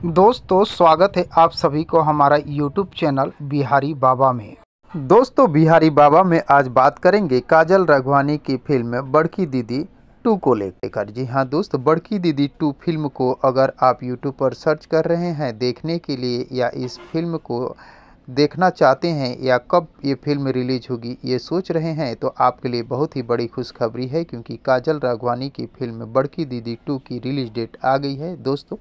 दोस्तों स्वागत है आप सभी को हमारा YouTube चैनल बिहारी बाबा में। दोस्तों बिहारी बाबा में आज बात करेंगे काजल राघवानी की फिल्म बड़की दीदी 2 को लेकर। जी हाँ दोस्तों, बड़की दीदी 2 फिल्म को अगर आप YouTube पर सर्च कर रहे हैं देखने के लिए या इस फिल्म को देखना चाहते हैं या कब ये फिल्म रिलीज होगी ये सोच रहे हैं तो आपके लिए बहुत ही बड़ी खुशखबरी है, क्योंकि काजल राघवानी की फिल्म बड़की दीदी 2 की रिलीज डेट आ गई है। दोस्तों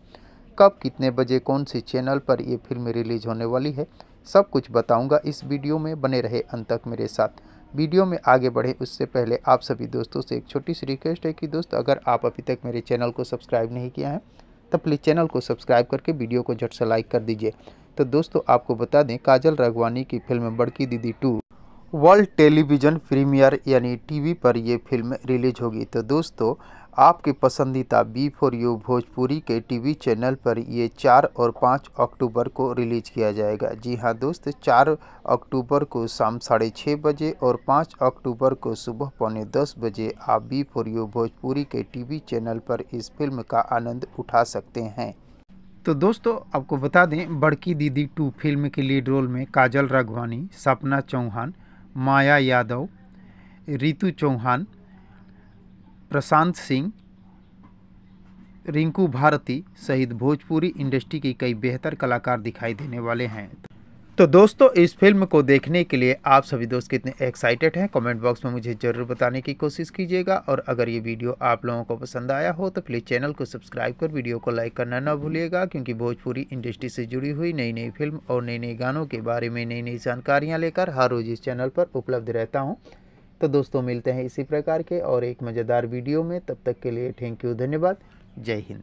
कब कितने बजे कौन से चैनल पर ये फिल्म रिलीज होने वाली है सब कुछ बताऊंगा इस वीडियो में, बने रहे अंत तक मेरे साथ। वीडियो में आगे बढ़े उससे पहले आप सभी दोस्तों से एक छोटी सी रिक्वेस्ट है कि दोस्त अगर आप अभी तक मेरे चैनल को सब्सक्राइब नहीं किया है तो प्लीज़ चैनल को सब्सक्राइब करके वीडियो को झट से लाइक कर दीजिए। तो दोस्तों आपको बता दें काजल राघवानी की फिल्म बड़की दीदी 2 वर्ल्ड टेलीविज़न प्रीमियर यानी टीवी पर ये फिल्म रिलीज होगी। तो दोस्तों आपके पसंदीदा B4U भोजपुरी के टीवी चैनल पर ये 4 और 5 अक्टूबर को रिलीज किया जाएगा। जी हाँ दोस्त, 4 अक्टूबर को शाम 6:30 बजे और 5 अक्टूबर को सुबह 9:45 बजे आप B4U भोजपुरी के टीवी चैनल पर इस फिल्म का आनंद उठा सकते हैं। तो दोस्तों आपको बता दें बड़की दीदी 2 फिल्म के लीड रोल में काजल राघवानी, सपना चौहान, माया यादव, रितु चौहान, प्रशांत सिंह, रिंकू भारती सहित भोजपुरी इंडस्ट्री के कई बेहतर कलाकार दिखाई देने वाले हैं। तो दोस्तों इस फिल्म को देखने के लिए आप सभी दोस्त कितने एक्साइटेड हैं कमेंट बॉक्स में मुझे ज़रूर बताने की कोशिश कीजिएगा। और अगर ये वीडियो आप लोगों को पसंद आया हो तो प्लीज़ चैनल को सब्सक्राइब कर वीडियो को लाइक करना ना भूलिएगा, क्योंकि भोजपुरी इंडस्ट्री से जुड़ी हुई नई नई फिल्म और नए नए गानों के बारे में नई नई जानकारियाँ लेकर हर रोज़ इस चैनल पर उपलब्ध रहता हूँ। तो दोस्तों मिलते हैं इसी प्रकार के और एक मज़ेदार वीडियो में, तब तक के लिए थैंक यू, धन्यवाद, जय हिंद।